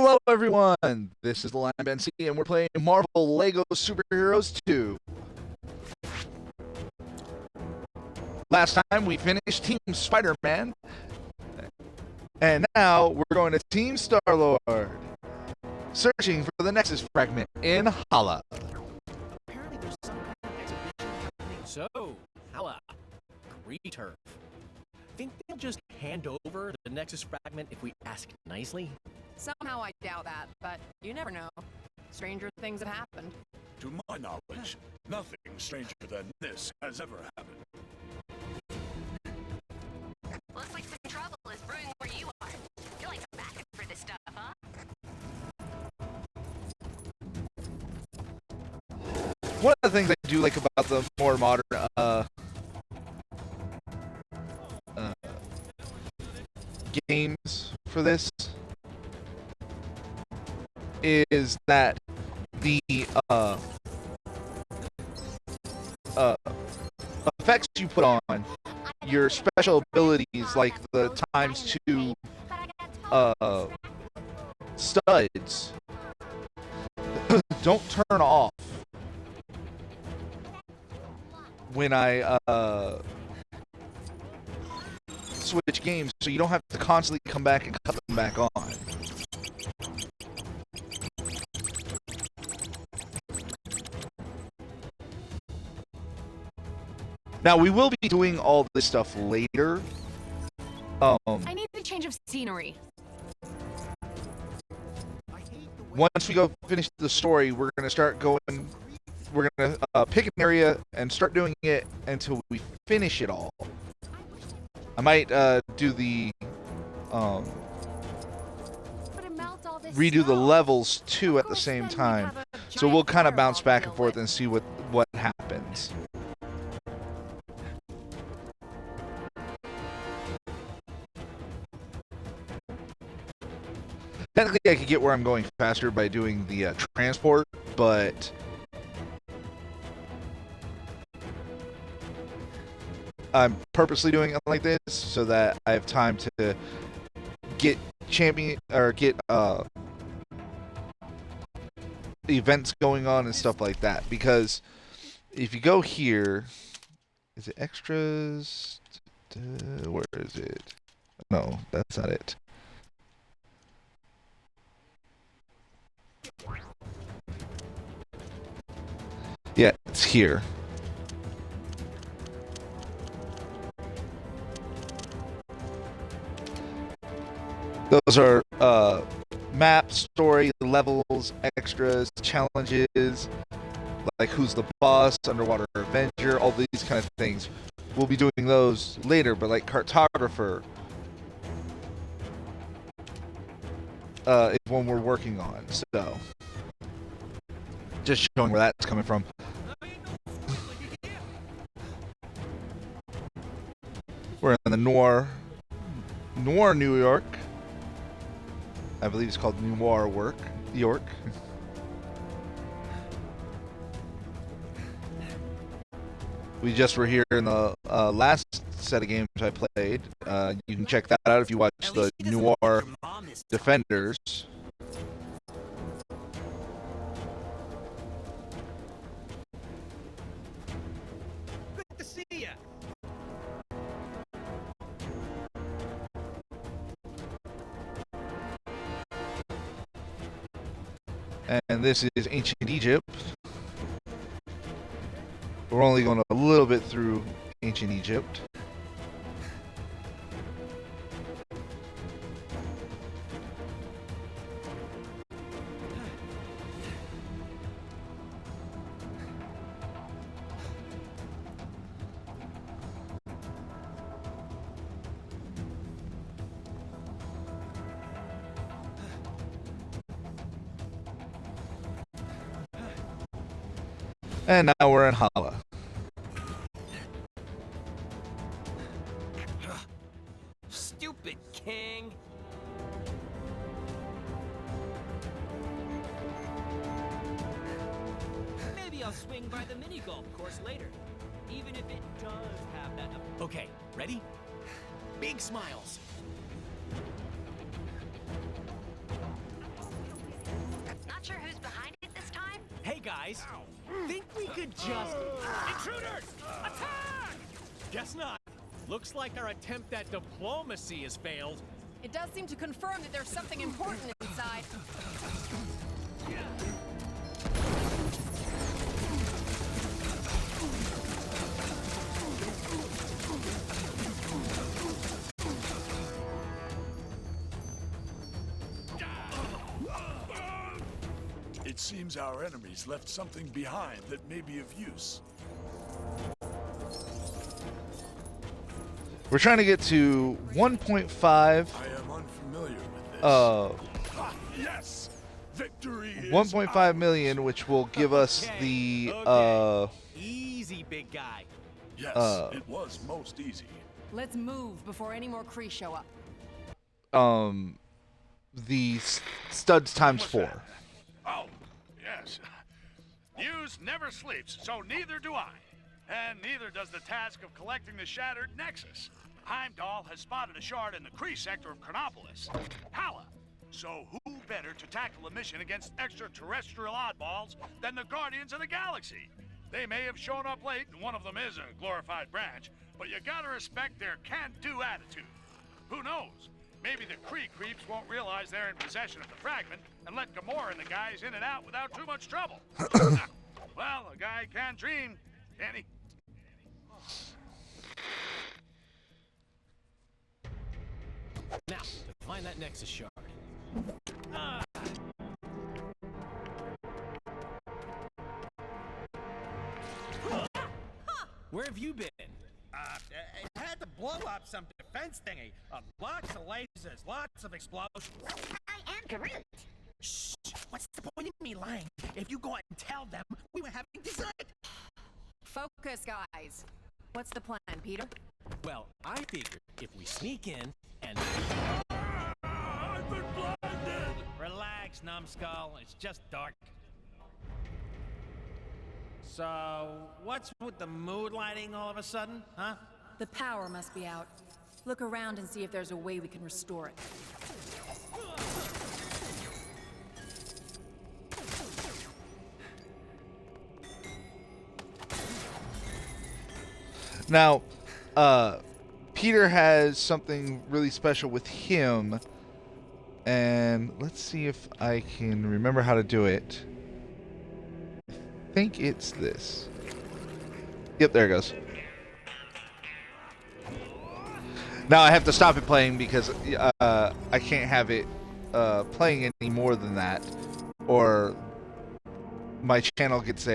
Hello everyone, this is the Line BNC and we're playing Marvel Lego Superheroes 2. Last time we finished Team Spider-Man, and now we're going to Team Star-Lord, searching for the Nexus fragment in Hala. Apparently there's some kind of exhibition happening. So, Hala, greet her. Think they'll just hand over the Nexus fragment if we ask nicely? Somehow I doubt that, but you never know. Stranger things have happened. To my knowledge, nothing stranger than this has ever happened. Looks like some trouble is brewing where you are. You're like a backup for this stuff, huh? One of the things I do like about the more modern games for this is that the effects you put on your special abilities, like the ×2 studs, don't turn off when I switch games, so you don't have to constantly come back and cut them back on. Now, we will be doing all this stuff later. I need a change of scenery. Once we go finish the story, we're going to start going... We're going to pick an area and start doing it until we finish it all. I might do the... redo the levels, too, at the same time. So we'll kind of bounce back and forth and see what happens. Technically, I could get where I'm going faster by doing the transport, but I'm purposely doing it like this so that I have time to get events going on and stuff like that. Because if you go here, is it extras? Where is it? No, that's not it. Yeah, it's here. Those are map, story, levels, extras, challenges, like who's the boss, underwater avenger, all these kind of things. We'll be doing those later, but like cartographer is one we're working on, so just showing where that's coming from. We're in the Noir, New York. I believe it's called Noir York. We just were here in the last set of games I played. You can check that out if you watch the Noir Defenders. Good to see ya. And this is Ancient Egypt. We're only going a little bit through Ancient Egypt. And now we're in Hala. Stupid king. Maybe I'll swing by the mini golf course later, even if it does have that. Okay, ready? Big smiles. guys. Think we could just... Intruders! Attack! Guess not. Looks like our attempt at diplomacy has failed. It does seem to confirm that there's something important inside. It seems our enemies left something behind that may be of use. We're trying to get to 1.5. I am unfamiliar with this. Yes! Victory is 1.5 ours. million, which will give us the Easy, big guy. Yes, it was most easy. Let's move before any more Kree show up. the studs times 4. Oh, yes. News never sleeps, so neither do I. And neither does the task of collecting the shattered Nexus. Heimdall has spotted a shard in the Kree sector of Chronopolis. Hala. So who better to tackle a mission against extraterrestrial oddballs than the Guardians of the Galaxy? They may have shown up late, and one of them is a glorified branch, but you gotta respect their can-do attitude. Who knows? Maybe the Kree creeps won't realize they're in possession of the fragment and let Gamora and the guys in and out without too much trouble. Well, a guy can dream, can't he? Now, to find that Nexus shard. Where have you been? It had to blow up some defense thingy. Lots of lasers, lots of explosions. I am Groot. Shh! What's the point of me lying? If you go out and tell them, we were having dessert. Focus, guys. What's the plan, Peter? Well, I figured if we sneak in and... I've been blinded! Relax, numbskull. It's just dark. So, what's with the mood lighting all of a sudden, huh? The power must be out. Look around and see if there's a way we can restore it. Now, Peter has something really special with him, and let's see if I can remember how to do it. I think it's this. Yep, there it goes. Now I have to stop it playing because I can't have it playing any more than that, or my channel gets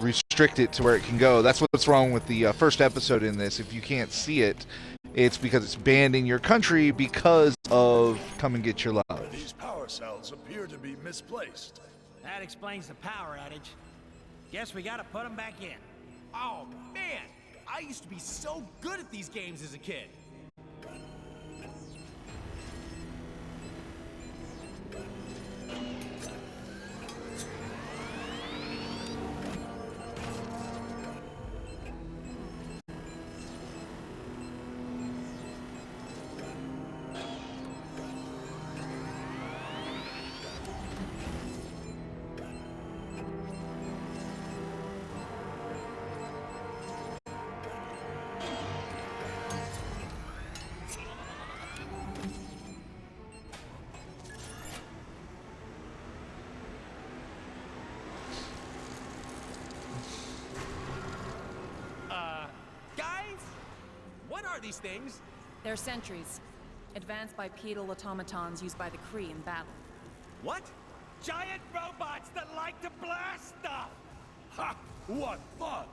restricted to where it can go. That's what's wrong with the first episode in this. If you can't see it, it's because it's banned in your country because of Come and Get Your Love. These power cells appear to be misplaced. That explains the power outage. Guess we gotta put them back in. Oh, man! I used to be so good at these games as a kid. Guys? What are these things? They're sentries. Advanced bipedal automatons used by the Kree in battle. What? Giant robots that like to blast stuff! Ha! What fun!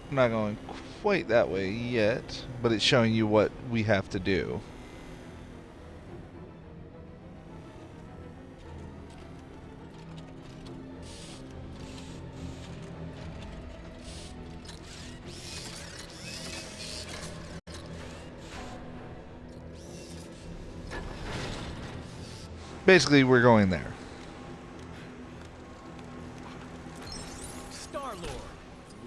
I'm not going quite that way yet, but it's showing you what we have to do. basically, we're going there. Star-Lord,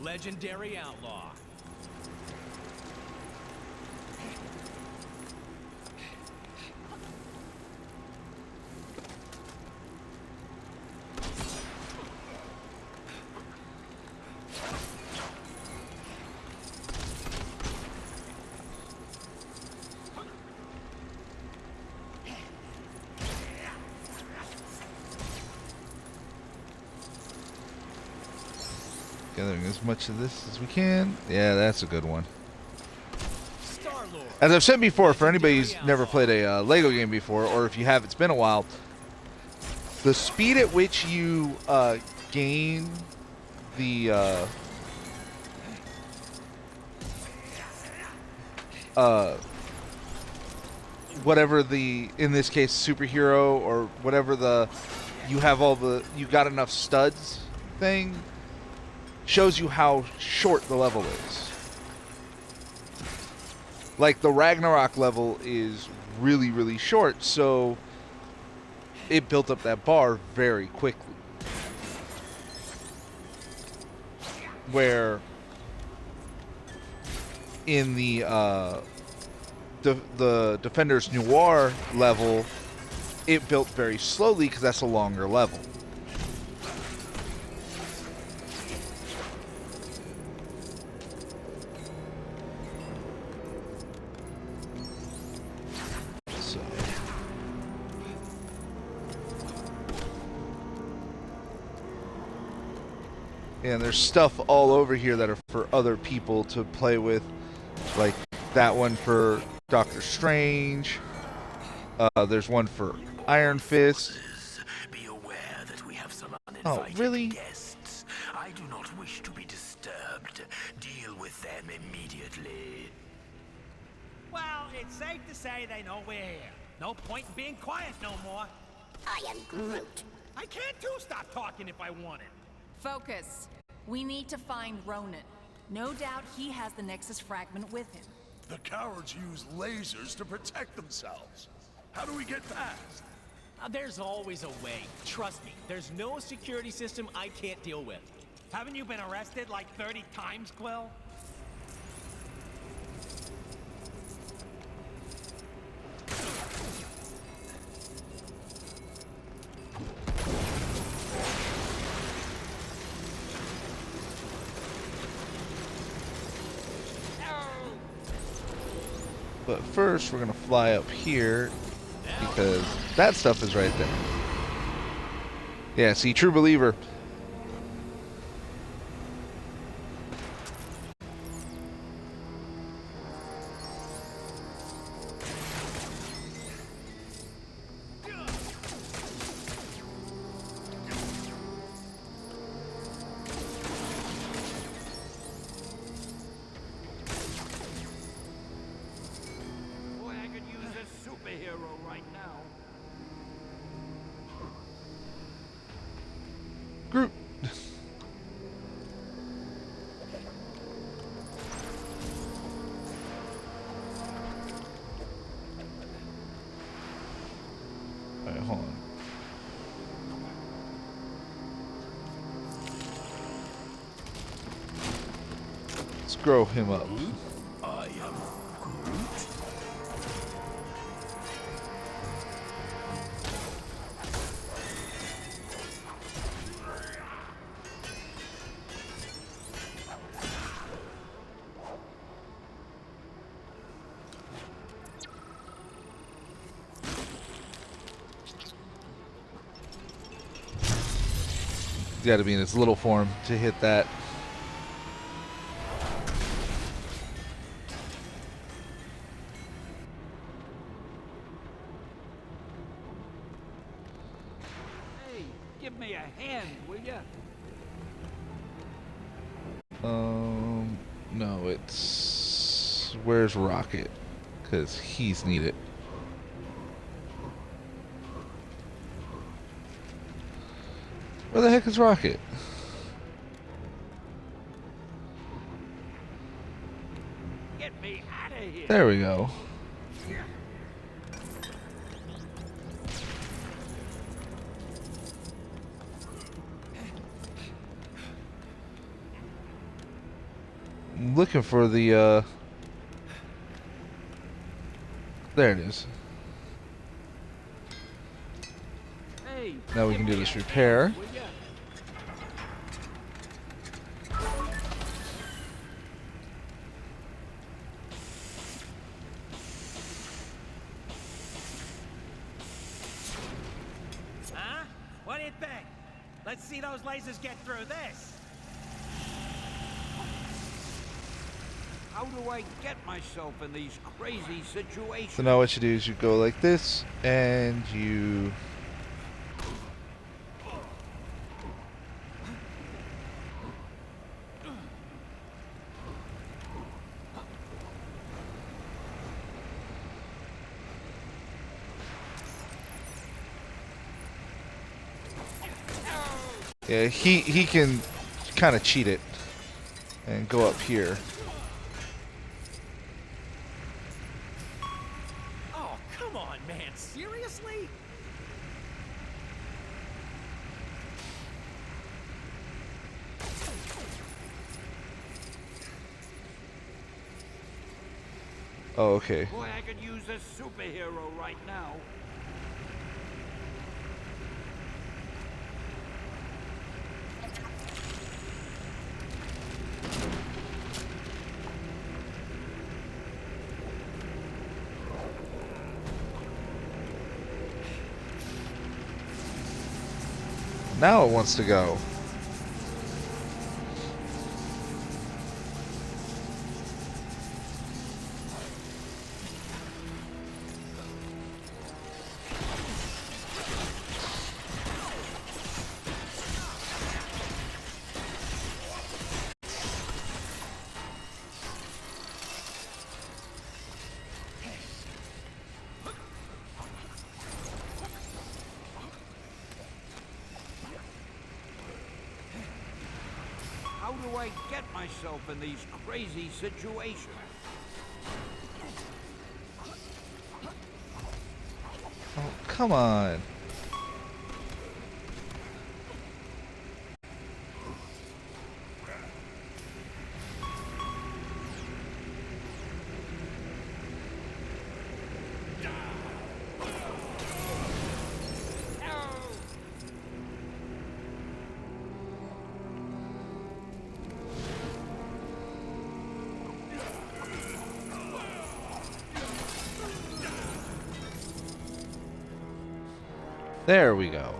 legendary outlaw. Gathering as much of this as we can. Yeah, that's a good one. Star-Lord. As I've said before, for anybody who's never played a Lego game before, or if you have, it's been a while, the speed at which you gain the whatever the, in this case, superhero, or whatever the, you have all the, you got enough studs thing, shows you how short the level is. Like, the Ragnarok level is really, really short, so it built up that bar very quickly. Where in the Defenders Noir level, it built very slowly because that's a longer level. So. And there's stuff all over here that are for other people to play with, like that one for Doctor Strange. There's one for Iron Fist. Be aware that we have some Oh, uninvited really? guests. I do not wish to be disturbed. Deal with them immediately. Well, it's safe to say they know we're here. No point in being quiet no more. I am Groot. I can't too stop talking if I wanted. Focus. We need to find Ronan. No doubt he has the Nexus fragment with him. The cowards use lasers to protect themselves. How do we get past? There's always a way. Trust me, there's no security system I can't deal with. Haven't you been arrested like 30 times, Quill? But first, we're going to fly up here because that stuff is right there. Yeah, see, true believer. Boy, I could use a superhero right now. Groot. Alright, hold on. Let's grow him up. I am Groot. He's got to be in his little form to hit that. Hey, give me a hand, will ya? No, it's... Where's Rocket? Because he's needed. Where the heck is Rocket? Get me out of here. There we go. I'm looking for the, there it is. Hey, Now we give can do me this a repair. hand, will ya? Huh? What do you think? Let's see those lasers get through this. How do I get myself in these crazy situations? So now what you do is you go like this, and you... Yeah, he can kind of cheat it and go up here. Oh, come on, man. Seriously? Oh, okay. Boy, I could use a superhero right now. Now it wants to go. How do I get myself in these crazy situations? Oh, come on. There we go.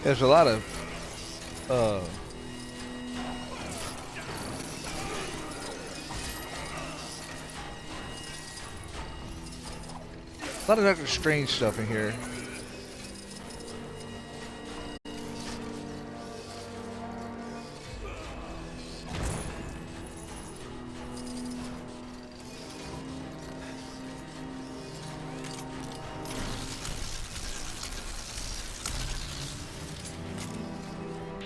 There's a lot of Doctor Strange stuff in here.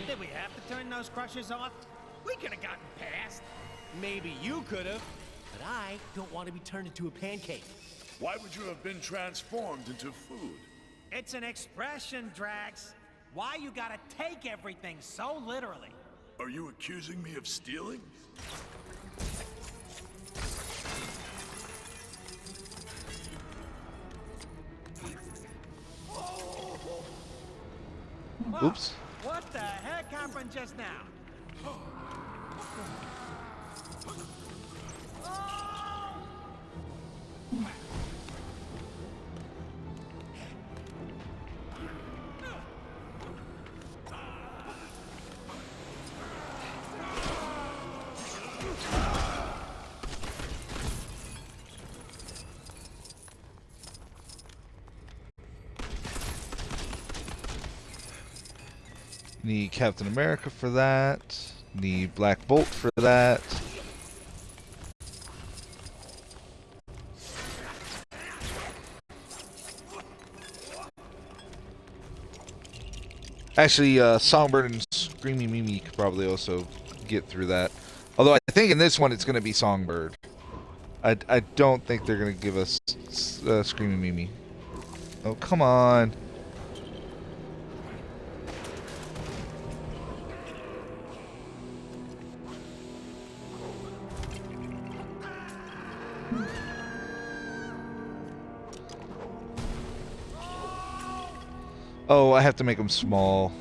Did we have to turn those crushers off? We could have gotten past. Maybe you could have, but I don't want to be turned into a pancake. Why would you have been transformed into food? It's an expression, Drax. Why you gotta take everything so literally? Are you accusing me of stealing? Oops. What the heck happened just now? Need Captain America for that. Need Black Bolt for that. Actually, Songbird and Screamy Mimi could probably also get through that. Although I think in this one it's going to be Songbird. I don't think they're gonna give us Screaming Mimi. Oh, come on. Oh, I have to make him small.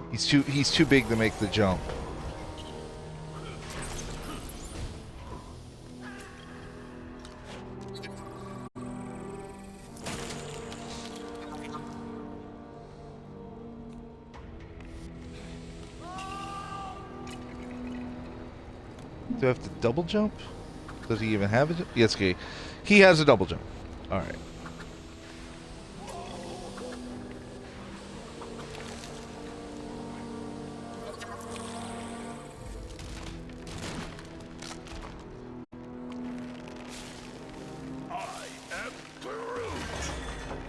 He's too big to make the jump. Do I have to double jump? Does he even have it? Yes, okay. He has a double jump. All right.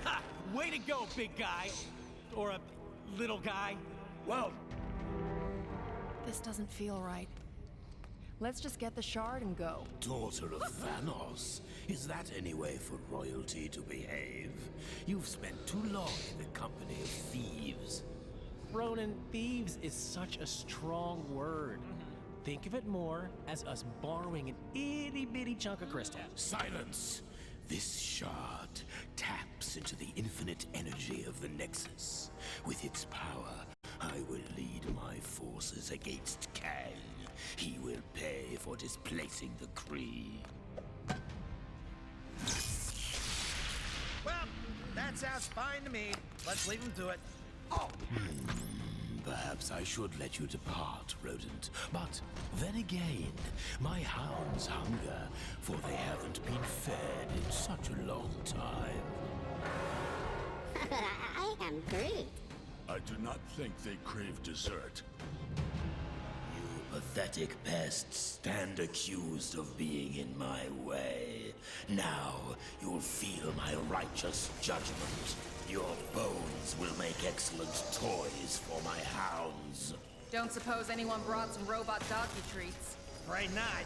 Ha! Way to go, big guy. Or a little guy. Well, This doesn't feel right. Let's just get the shard and go. daughter of Thanos, is that any way for royalty to behave? You've spent too long in the company of thieves. Ronan, thieves is such a strong word. Think of it more as us borrowing an itty bitty chunk of crystal. Silence! This shard taps into the infinite energy of the Nexus. With its power, I will lead my forces against Kang. He will pay for displacing the Kree. Well, that sounds fine to me. Let's leave him to it. Oh! Perhaps I should let you depart, rodent. But then again, my hounds hunger, for they haven't been fed in such a long time. I am Groot. I do not think they crave dessert. You pathetic pests stand accused of being in my way. Now you'll feel my righteous judgment. Your bones will make excellent toys for my hounds. Don't suppose anyone brought some robot doggy treats? Afraid not.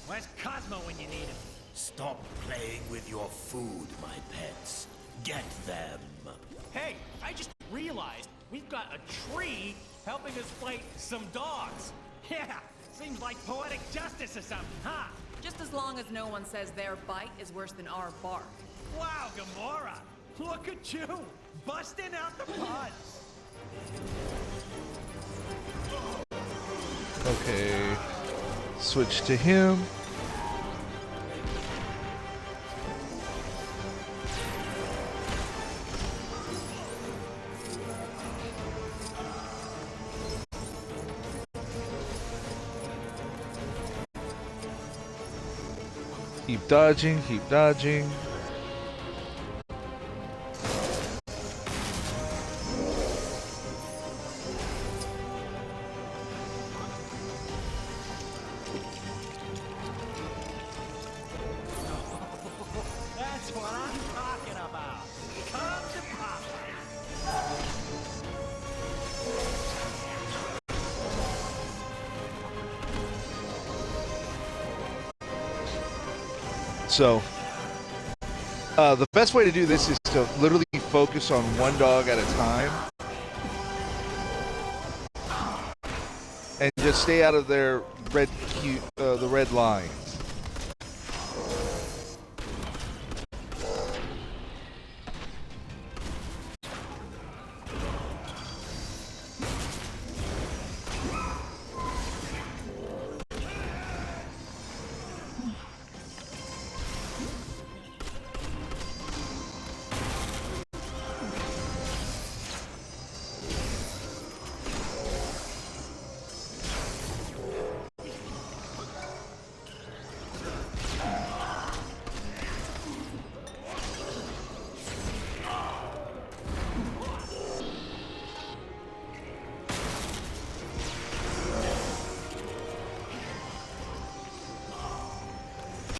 Where's Cosmo when you need him? Stop playing with your food, my pets. Get them. Hey, I just realized we've got a tree helping us fight some dogs. Yeah, seems like poetic justice or something, huh? Just as long as no one says their bite is worse than our bark. Wow, Gamora! Look at you! Busting out the puns! Okay. Switch to him. Keep dodging, keep dodging. That's what I'm talking about! Come to Papa! So, the best way to do this is to literally focus on one dog at a time. And just stay out of their the red lines.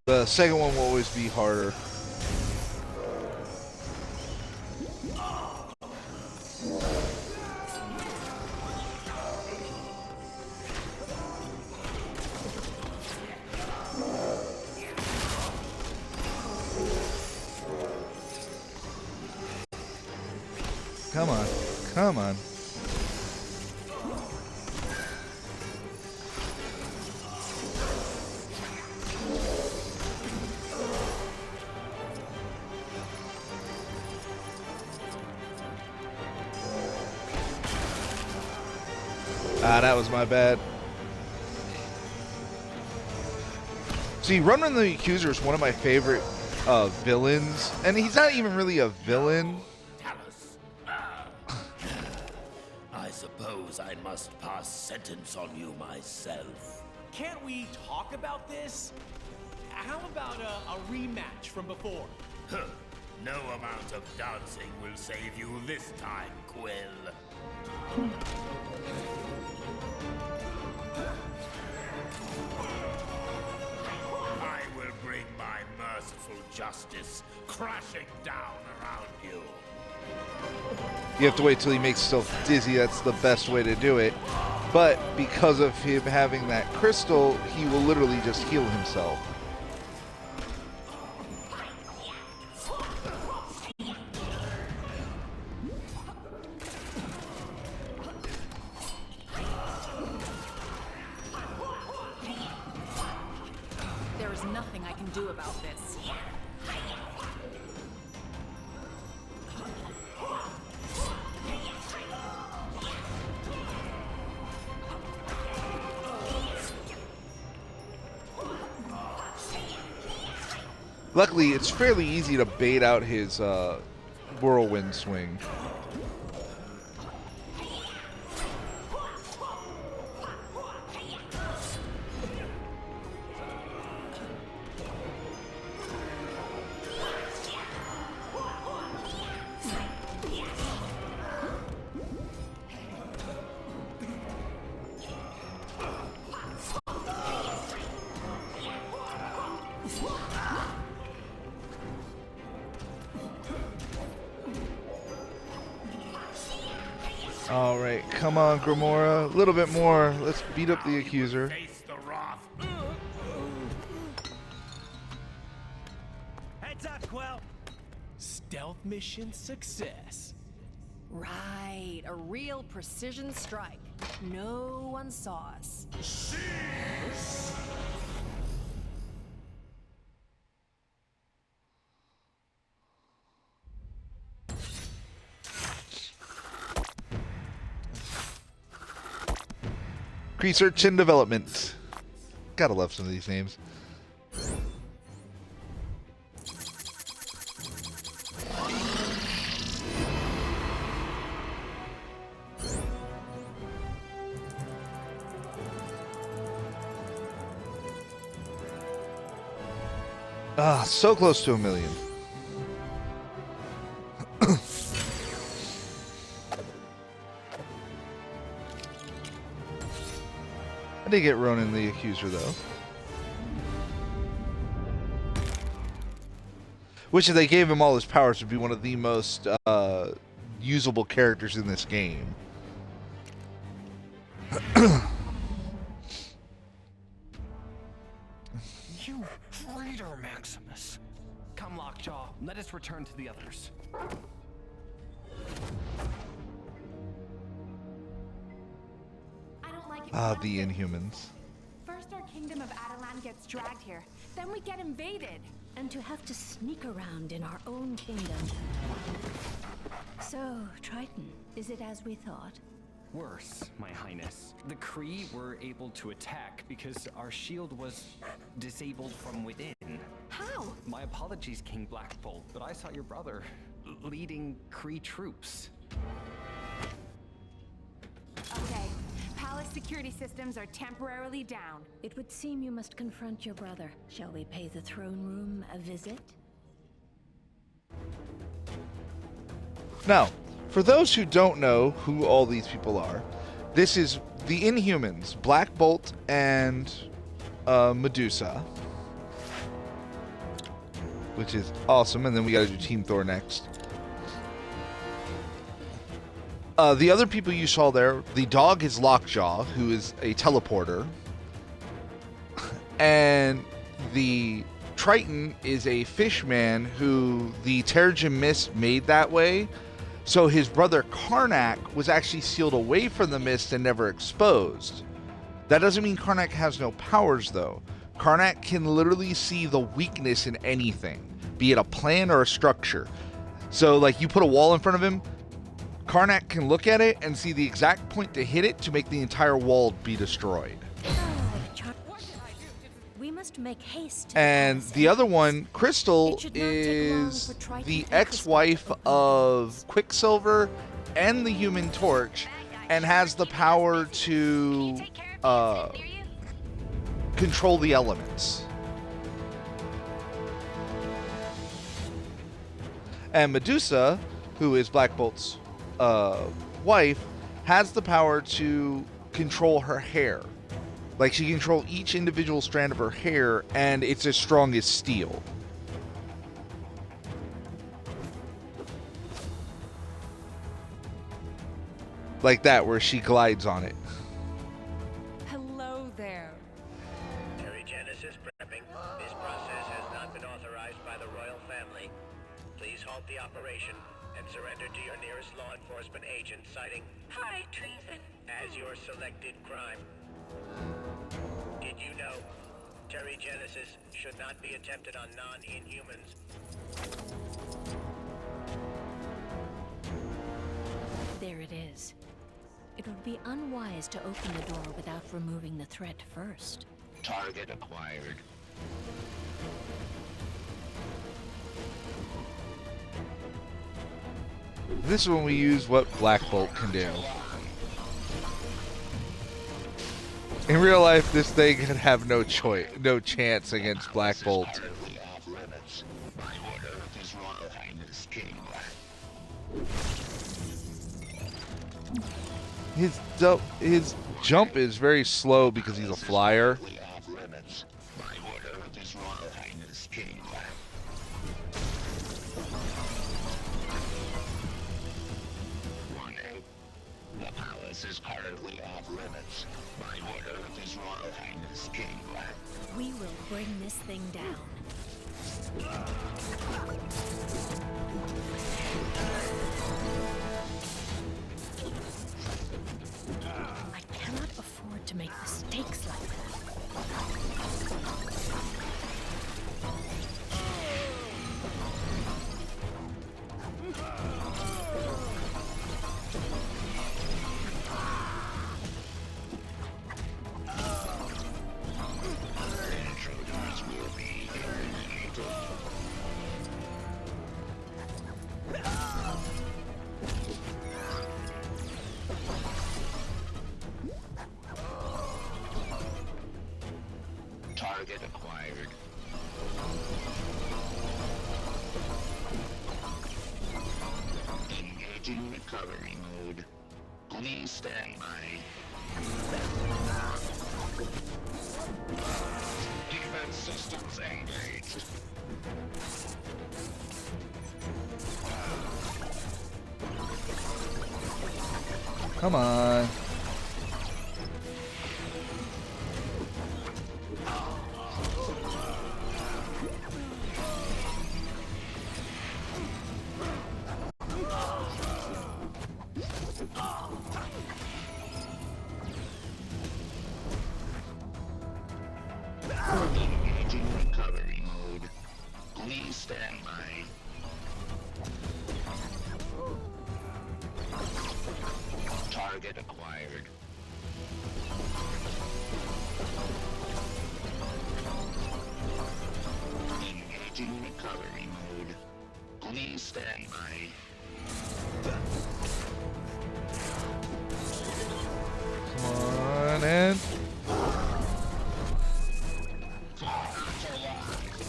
The second one will always be harder. Come on. Come on. Ah, that was my bad. See, Ronan the Accuser is one of my favorite villains, and he's not even really a villain. Talus. I suppose I must pass sentence on you myself. Can't we talk about this? How about a rematch from before? Huh. No amount of dancing will save you this time, Quill. I will bring my merciful justice crashing down around you. You have to wait till he makes himself dizzy. That's the best way to do it. But because of him having that crystal, he will literally just heal himself. There is nothing I can do about this. Luckily, it's fairly easy to bait out his whirlwind swing. All right, come on, Gamora. A little bit more. Let's beat up the Accuser. Face the wrath. Heads up, Quill. Stealth mission success. Right, a real precision strike. No one saw us. Research and development. Gotta love some of these names. Ah, so close to 1 million. I did get Ronan the Accuser, though. Which, if they gave him all his powers, would be one of the most usable characters in this game. You traitor, Maximus. Come, Lockjaw, let us return to the others. I don't like it. Ah, the Inhumans. First, our kingdom of Adelan gets dragged here. Then we get invaded. And to have to sneak around in our own kingdom. So, Triton, is it as we thought? Worse, my highness. The Kree were able to attack because our shield was disabled from within. How? My apologies, King Black Bolt, but I saw your brother leading Kree troops. Okay. Palace security systems are temporarily down. It would seem you must confront your brother. Shall we pay the throne room a visit? Now, for those who don't know who all these people are, this is the Inhumans, Black Bolt and Medusa, which is awesome. And then we got to do Team Thor next. The other people you saw there, the dog is Lockjaw, who is a teleporter. And the Triton is a fish man who the Terrigen Mist made that way So his brother Karnak was actually sealed away from the mist and never exposed. That doesn't mean Karnak has no powers, though. Karnak can literally see the weakness in anything, be it a plan or a structure. So, like, you put a wall in front of him, Karnak can look at it and see the exact point to hit it to make the entire wall be destroyed. We must make haste. And the other one, Crystal, is the ex-wife of Quicksilver and the Human Torch, and has the power to control the elements. And Medusa, who is Black Bolt's wife, has the power to control her hair. Like, she can control each individual strand of her hair, and it's as strong as steel. Like that, where she glides on it. Hello there. Terry Genesis prepping. This process has not been authorized by the royal family. Please halt the operation and surrender to your nearest law enforcement agent, citing high treason as your selected crime. Did you know Terry Genesis should not be attempted on non-inhumans? There it is. It would be unwise to open the door without removing the threat first. Target acquired. This is when we use what Black Bolt can do. In real life, this thing could have no chance against Black Bolt. His jump is very slow because he's a flyer. The palace is currently off limits. By order of His Royal Highness King Black. We will bring this thing down. I cannot afford to make mistakes like that. Target acquired. Engaging recovery mode. Please stand by. Defense systems engaged. Come on. Engaging recovery mode. Please stand by. Target acquired. Engaging recovery mode. Please stand by. Come on, and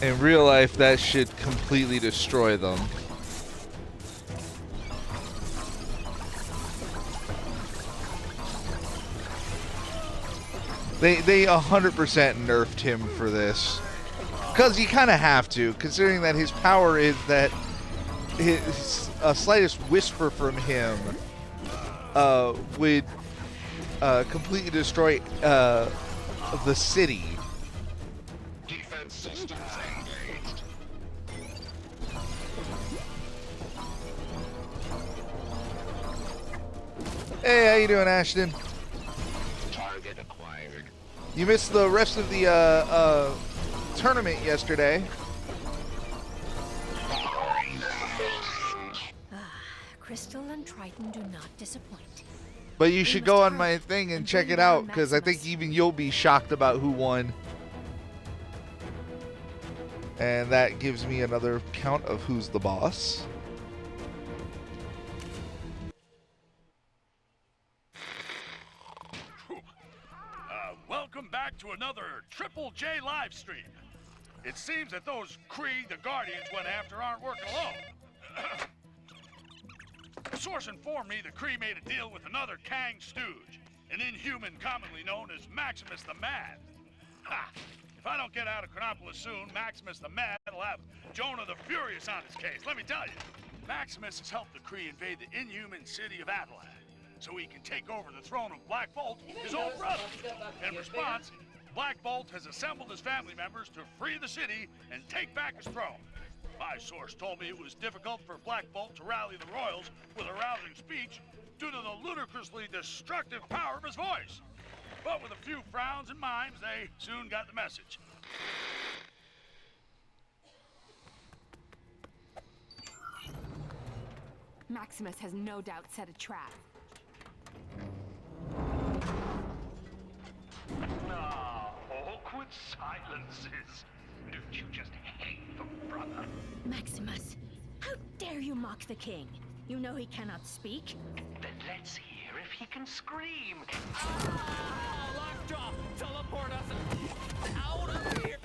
in real life, that should completely destroy them. They 100% nerfed him for this. Because you kind of have to, considering that his power is that a slightest whisper from him would completely destroy the city. Defense systems engaged. you doing, Ashton? Target acquired. You missed the rest of the tournament yesterday. Crystal and Triton do not disappoint. But you should go on my thing and check it out, because I think even you'll be shocked about who won. And that gives me another count of who's the boss. Welcome back to another Triple J live stream. It seems that those Kree the Guardians went after aren't working alone. A source informed me the Kree made a deal with another Kang stooge, an inhuman commonly known as Maximus the Mad. Ha! If I don't get out of Chronopolis soon, Maximus the Mad will have Jonah the Furious on his case, let me tell you. Maximus has helped the Kree invade the inhuman city of Adelan, so he can take over the throne of Black Bolt, his own brother. In response, Black Bolt has assembled his family members to free the city and take back his throne. My source told me it was difficult for Black Bolt to rally the royals with a rousing speech due to the ludicrously destructive power of his voice. But with a few frowns and mimes, they soon got the message. Maximus has no doubt set a trap. Ah, awkward silences. Don't you just hate them, brother? Maximus, how dare you mock the king? You know he cannot speak. Then let's hear if he can scream. Lockjaw, teleport us out of here.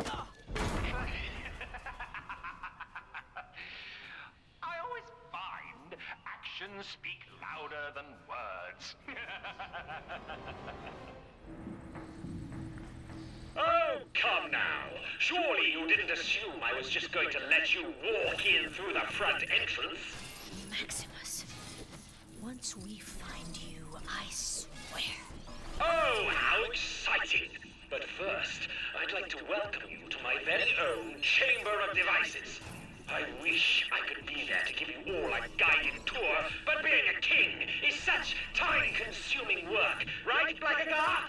I always find actions speak louder than words. Oh, come now. Surely you didn't assume I was just going to let you walk in through the front entrance. Maximus, once we find you, I swear. Oh, how exciting! But first, I'd like to welcome you to my very own Chamber of Devices. I wish I could be there to give you all a guided tour, but being a king is such time-consuming work, right, Blackagar?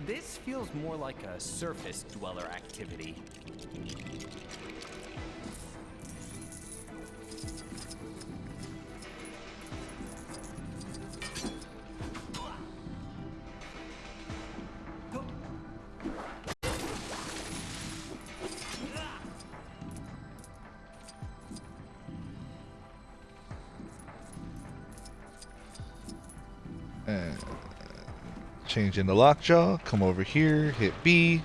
This feels more like a surface dweller activity. Change into lockjaw, come over here, hit B.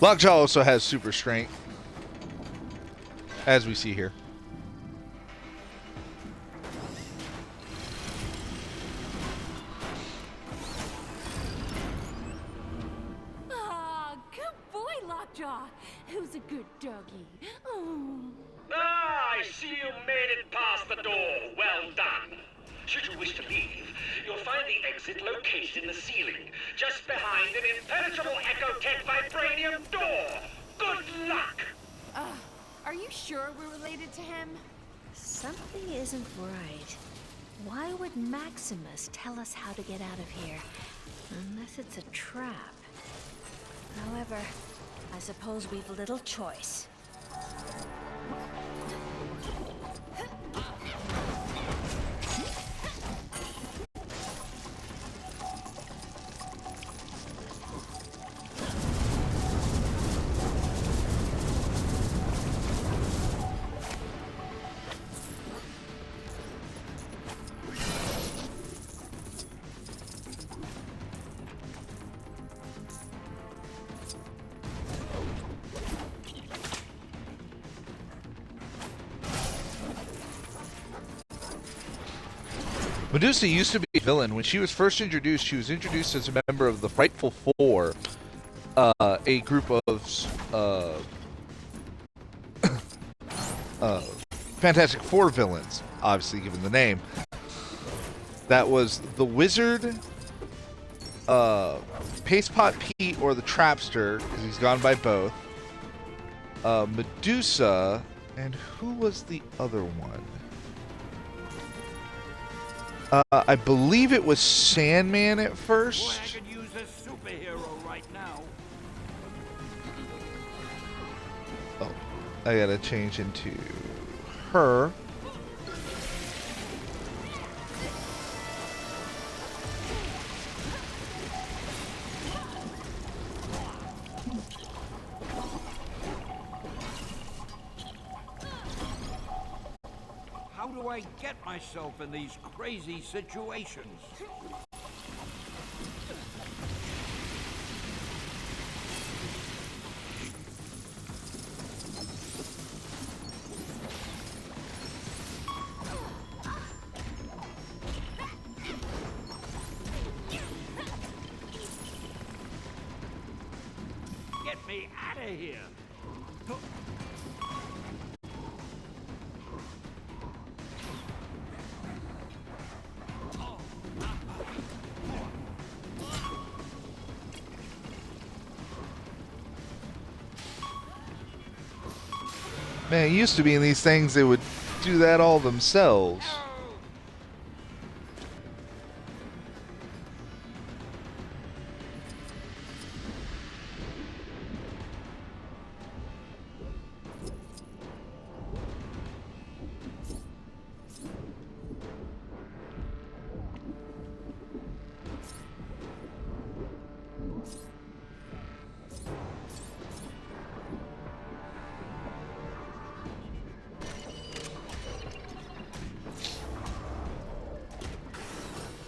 Lockjaw also has super strength, as we see here. Ah, good boy, Lockjaw. Who's a good doggy? Oh. Ah, I see you made it past the door. Well done. Should you wish to leave, you'll find the exit located in the ceiling, just behind an impenetrable Ecotech vibranium door. Good luck! Are you sure we're related to him? Something isn't right. Why would Maximus tell us how to get out of here? Unless it's a trap. However, I suppose we've little choice. Medusa used to be a villain. When she was first introduced, she was introduced as a member of the Frightful Four, a group of Fantastic Four villains, obviously given the name. That was the Wizard, Paste Pot Pete, or the Trapster, because he's gone by both, Medusa, and who was the other one? I believe it was Sandman at first. Boy, I could use a superhero right now. Oh, I gotta change into her. How do I get myself in these crazy situations? Get me out of here! Man, it used to be in these things they would do that all themselves.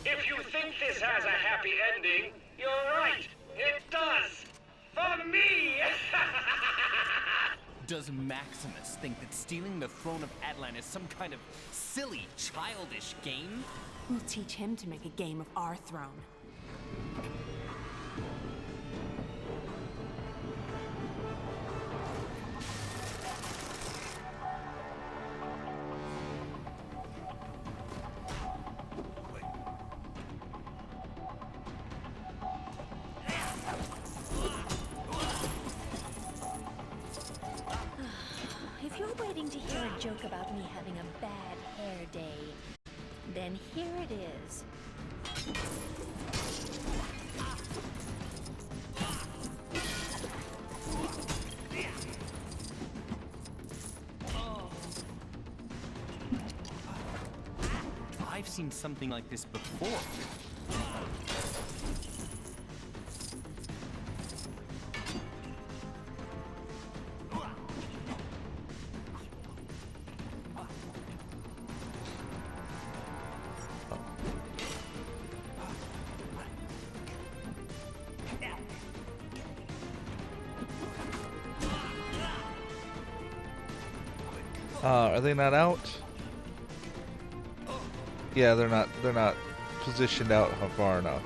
If you think this has a happy ending, you're right. It does. For me! Does Maximus think that stealing the throne of Atlan is some kind of silly, childish game? We'll teach him to make a game of our throne. If you're waiting to hear a joke about me having a bad hair day, then here it is. I've seen something like this before. Are they not out? Yeah, they're not. They're not positioned out far enough.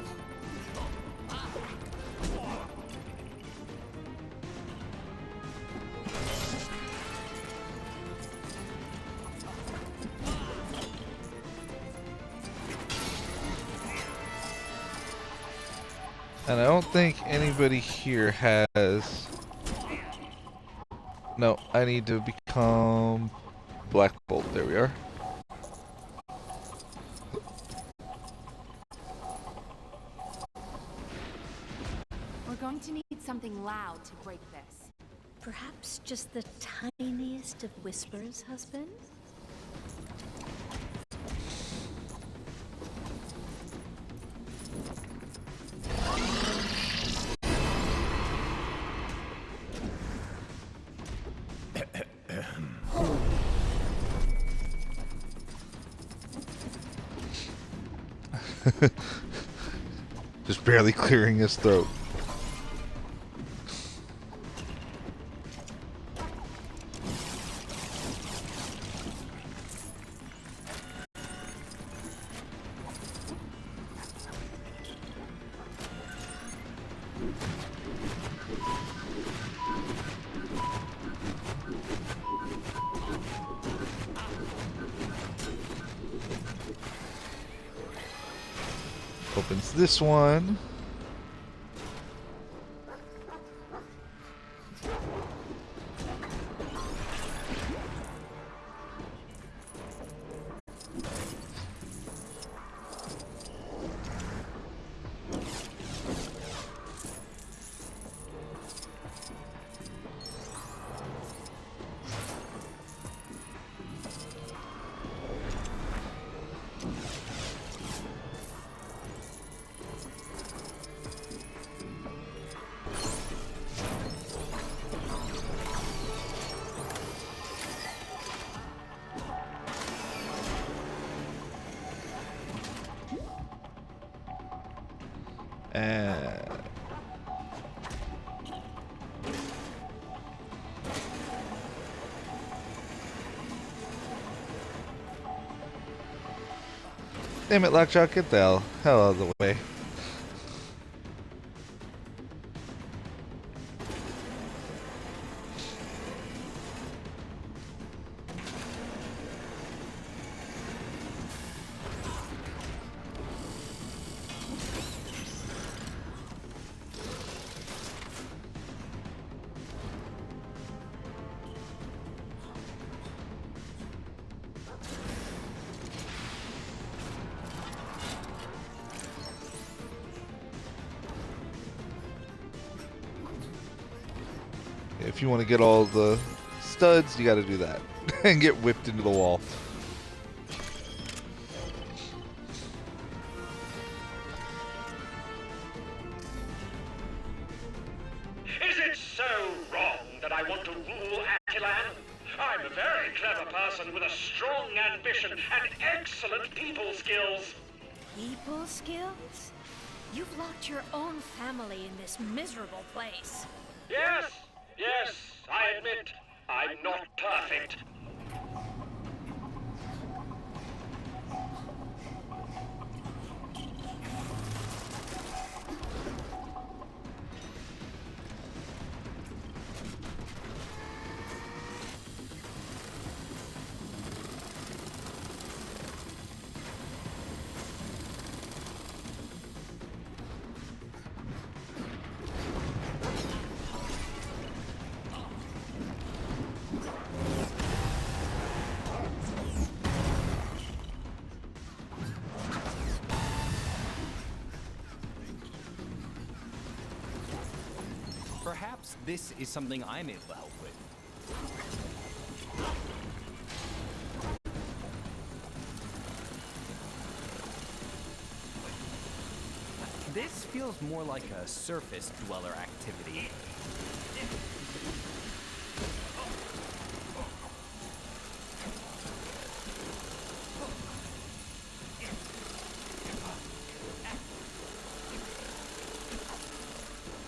And I don't think anybody here has... No, I need to become Black Bolt. There we are. We're going to need something loud to break this. Perhaps just the tiniest of whispers, husband? Just barely clearing his throat. this one. Damn it, Lockjaw, get the hell out of the way. If you want to get all the studs, you got to do that and get whipped into the wall. Is it so wrong that I want to rule Attilan? I'm a very clever person with a strong ambition and excellent people skills. People skills? You've locked your own family in this miserable place. Yes, I admit, I'm not perfect. Perhaps this is something I'm able to help with. This feels more like a surface dweller activity.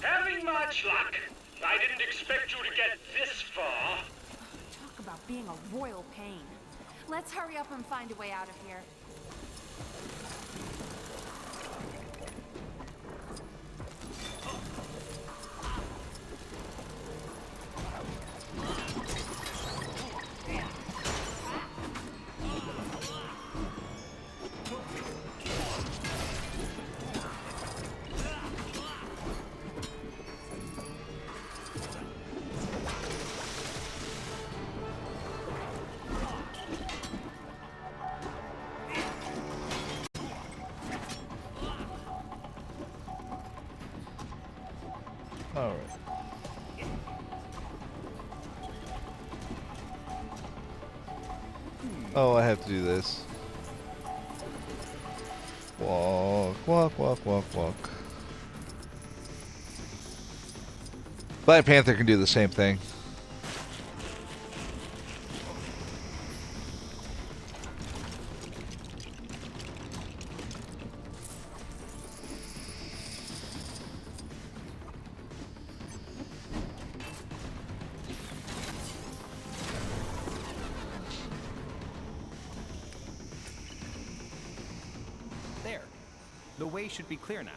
Having much luck. I didn't expect you to get this far. Talk about being a royal pain. Let's hurry up and find a way out of here. All right. Oh, I have to do this. Walk, walk, walk, walk, walk. Black Panther can do the same thing. There. The way should be clear now.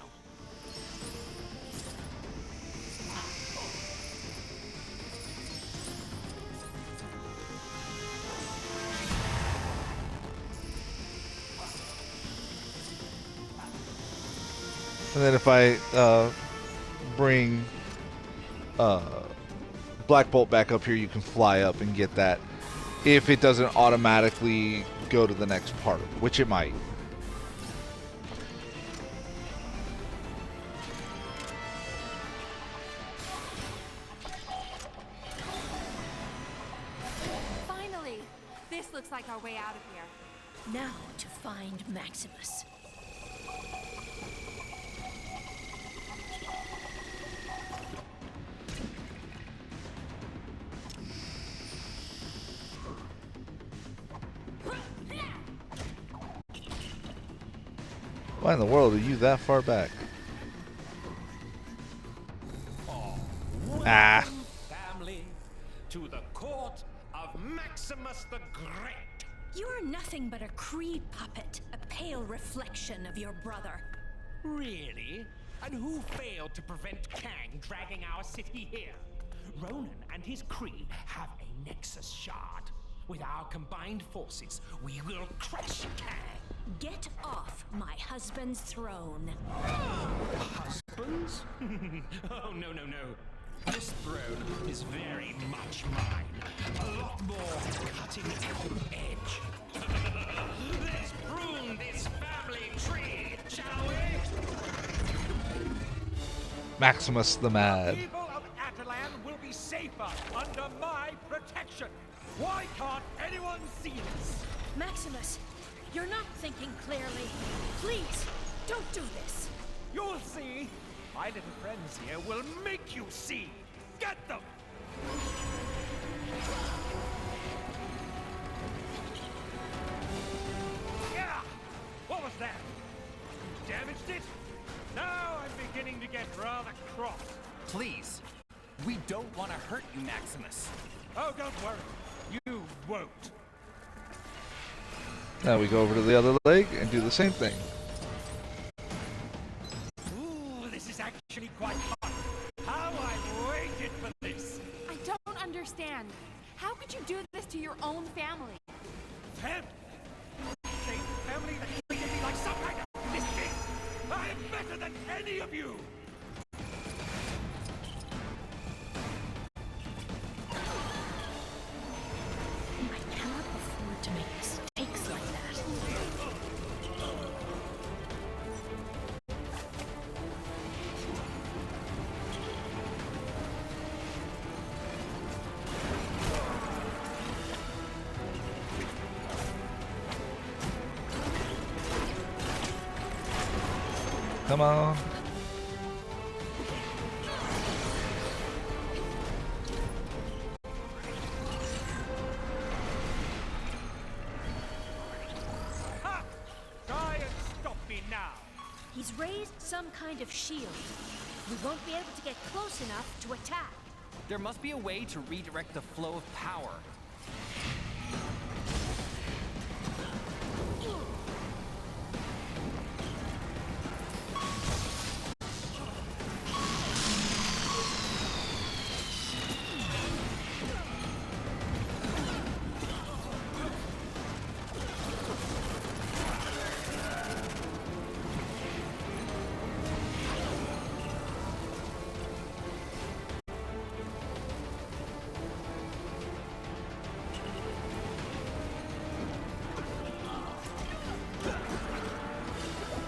And then if I bring Black Bolt back up here, you can fly up and get that. If it doesn't automatically go to the next part, which it might. Finally! This looks like our way out of here. Now to find Maximus. Why in the world are you that far back? Ah. Family to the court of Maximus the Great. You are nothing but a Kree puppet, a pale reflection of your brother. Really? And who failed to prevent Kang dragging our city here? Ronan and his Kree have a Nexus shard. With our combined forces, we will crush Kang. Get off my husband's throne. Husbands? Oh, no, no, no. This throne is very much mine. A lot more cutting edge. Let's prune this family tree, shall we? Maximus the Mad. The people of Atalan will be safer under my protection. Why can't anyone see this? Maximus, you're not thinking clearly. Please, don't do this. You'll see. My little friends here will make you see. Get them! Yeah! What was that? You damaged it? Now I'm beginning to get rather cross. Please, we don't want to hurt you, Maximus. Oh, don't worry. You won't. Now we go over to the other leg and do the same thing. Ooh, this is actually quite fun. How I've waited for this. I don't understand. How could you do this to your own family? Family? Same family that treated me like some kind of misfit. I'm better than any of you. I cannot afford to make mistakes like that. Come on. Ha! Try and stop me now. He's raised some kind of shield. We won't be able to get close enough to attack. There must be a way to redirect the flow of power.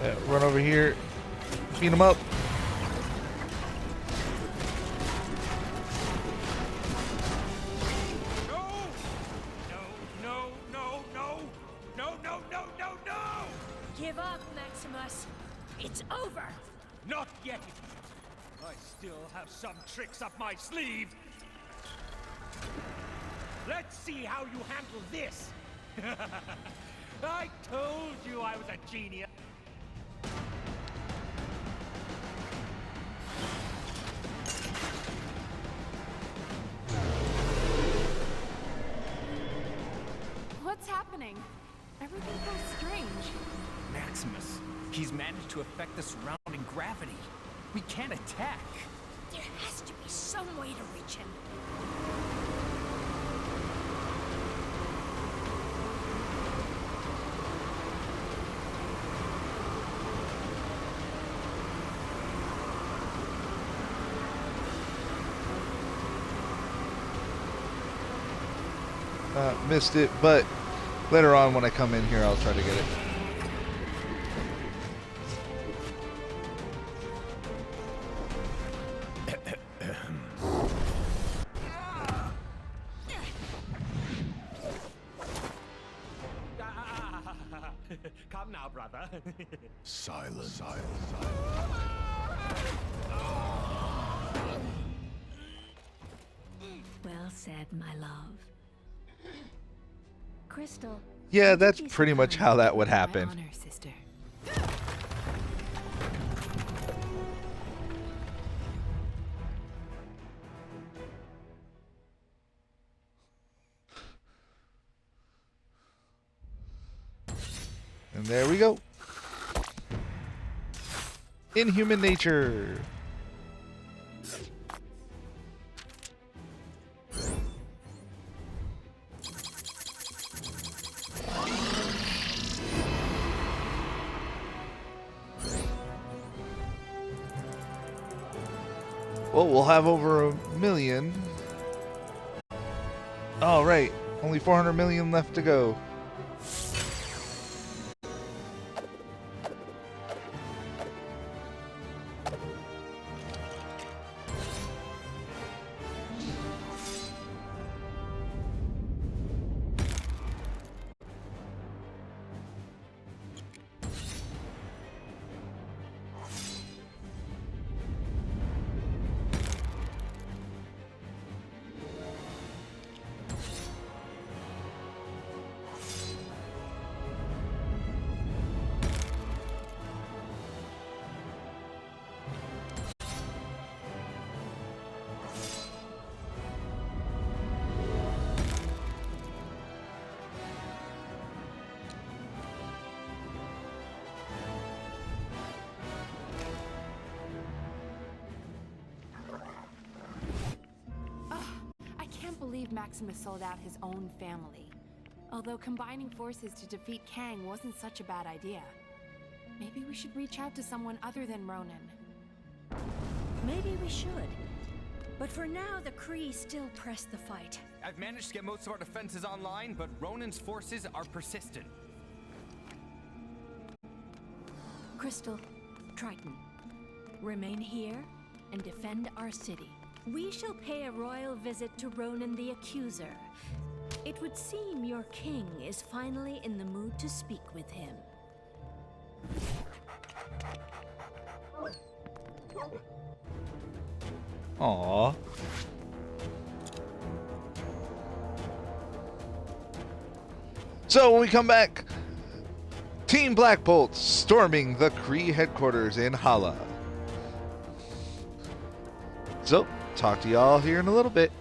Yeah, run over here, beat him up. No! No, no, no, no! No, no, no, no, no! Give up, Maximus. It's over. Not yet. I still have some tricks up my sleeve. Let's see how you handle this. I told you I was a genius. What's happening? Everything feels strange. Maximus, he's managed to affect the surrounding gravity. We can't attack. There has to be some way to reach him. missed it, but later on when I come in here, I'll try to get it. Come now, brother. Silence. Well said, my love. Crystal. Yeah, that's pretty much how that would happen. My honor, sister. And there we go. Inhuman nature. Well, we'll have over 1 million. All right, only 400 million left to go. Maximus sold out his own family. Although combining forces to defeat Kang wasn't such a bad idea. Maybe we should reach out to someone other than Ronan. Maybe we should. But for now, the Kree still press the fight. I've managed to get most of our defenses online, but Ronan's forces are persistent. Crystal, Triton, remain here and defend our city. We shall pay a royal visit to Ronan the Accuser. It would seem your king is finally in the mood to speak with him. Aww. So when we come back, Team Black Bolt storming the Kree headquarters in Hala. So, talk to y'all here in a little bit.